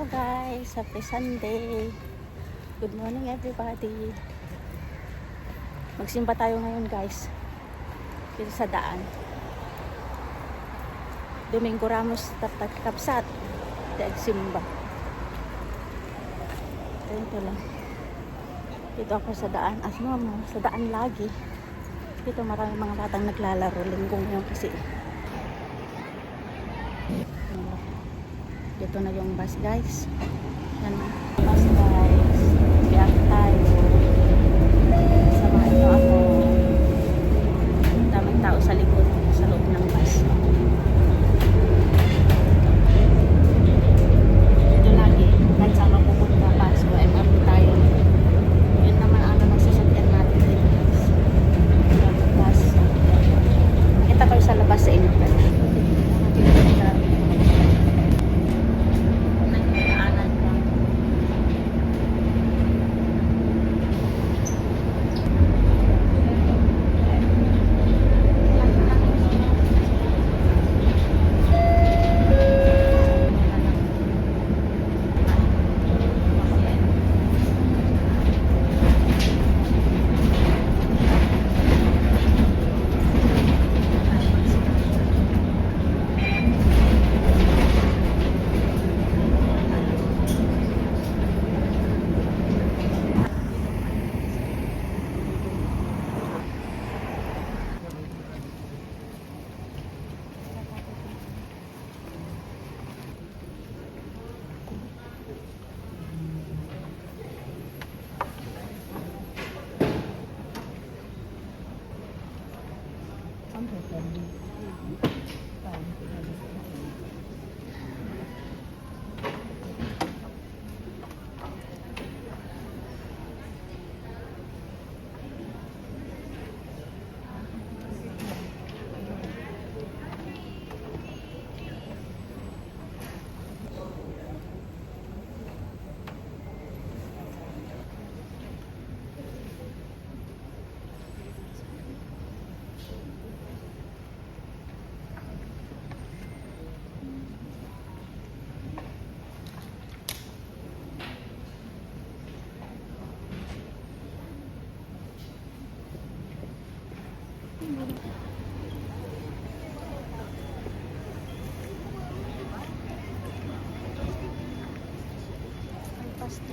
Hello guys, happy Sunday. Good morning everybody. Magsimba tayo ngayon guys. Dito sa daan. Domingo Ramos Kapsat. Simba. Ito lang. Dito ako sa daan. Sa daan lagi. Dito maraming mga batang naglalaro. Linggo ngayon kasi. Dito na yung bus guys. Yan na. Bus guys. Biyak tayo. Samahan nyo ako. Daming tao sa likod. Sa loob ng bus. Dito lagi. Kahit saan mapupunta bus. O MRT tayo. Yun naman ang sasakyan natin dito guys. Bus. Kita kayo sa labas sa inyo.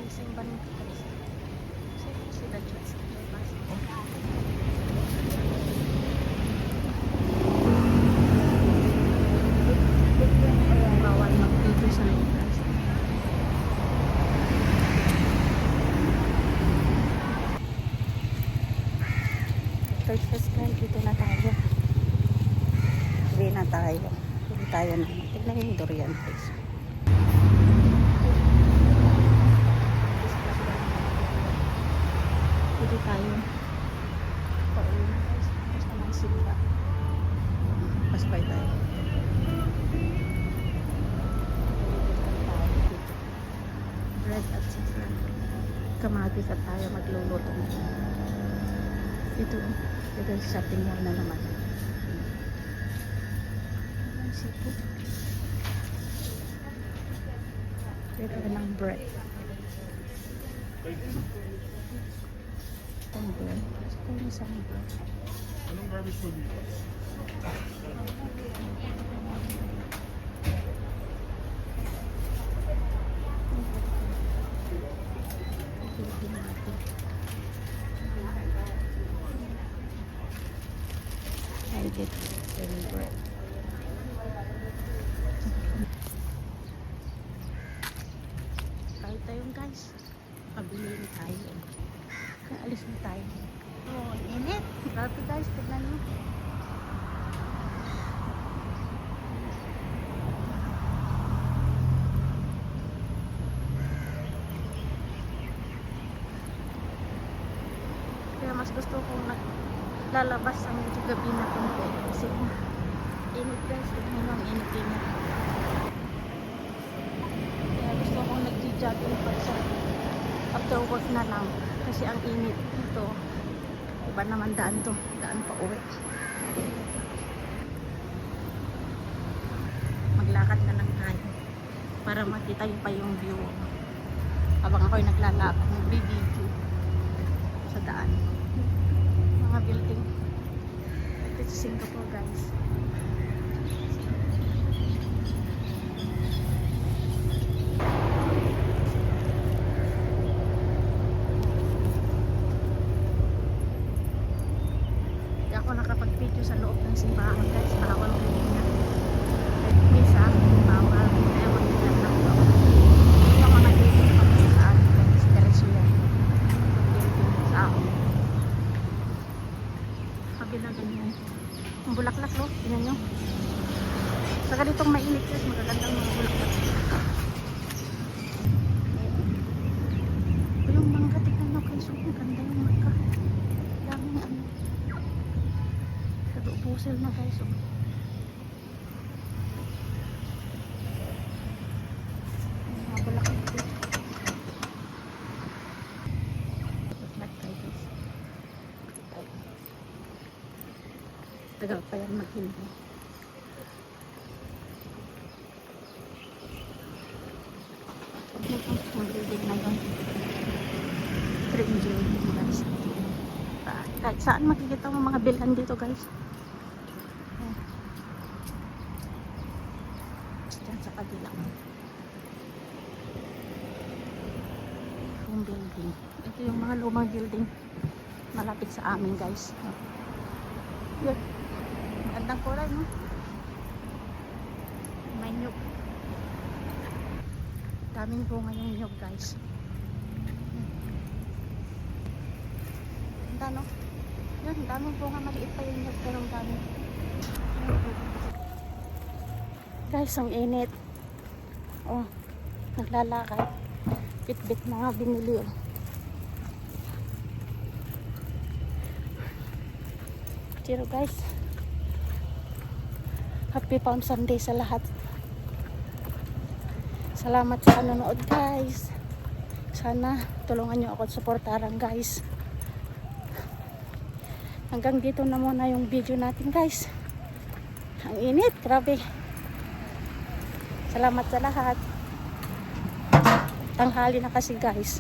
Simba ng guys. Sila dyan sa labas. Bawal mag-video sa labas. First guys, dito na tayo. Uwi na tayo. Uwi tayo na. Tignan yung durian guys. Dito tayo. Pauwi na guys. Basta may simba. Paspay tayo. Bread at saka kamatis at tayo magluluto. Ito sa shopping mall na naman. Sipo. Ito ng bread. Itong bread. Itong isang bread. Anong garbage mo dito? I get very bread. Tayo tayo guys. Pabili na tayo. Alis na tayo. Oh, init. Grabe guys, tignan mo. Kaya mas gusto kong lalabas sa medyo gabi na konti. Kasi init guys, tignan mo ang init-init. Kaya gusto kong nag-jogging pa sa after work na lang. Kasi ang init dito. Iba naman daan to. Daan pa uwi. Maglakad na lang tayo. para makita niyo pa yung view habang ako'y naglalakad, nagbibideo sa daan. Mga building. Ito sa Singapore, guys. Hindi ako nakapag-video sa loob ng simbahan, guys. Bawal ko niya. Misa, bawal. Kaya mag-ilan ako. Hindi ako nag-video pa sa akin, guys. Diretso yan. Mag-video sa akin. Kabila ganyan. Ang bulaklak, lo. Tingnan nyo. Sa ganitong mainit, guys. Magagandang mga bulaklak. Ito yung mangga. Tingnan nyo, guys. Ang ganda yung mangga. Daming ano. Pusil na, guys. Mga bulaklak dito. Bulaklak tayo, guys. Tagal pa yan maghindi. Ang building na yun. Green building, guys. Kahit saan makikita mo mga bilhan dito, guys. Diyan sa kabila. Yung building. Ito yung mga lumang building. Malapit sa amin, guys. Yun. Magandang kulay, no? May nyug. Daming bunga yung nyug, guys. Ganda, no? Yun, daming bunga. Maliit pa yung nyug, pero ang daming. Guys, ang init. Oh, naglalakad. Bit-bit na nga binili, oh. Pero guys, happy Palm Sunday sa lahat. Salamat sa panonood, guys. Sana tulungan nyo ako at suportaran, guys. Hanggang dito na muna yung video natin, guys. Ang init, grabe. Salamat sa lahat. Tanghali na kasi, guys.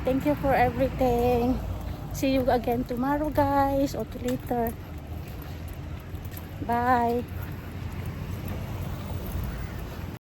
Thank you for everything. See you again tomorrow, guys, or later. Bye.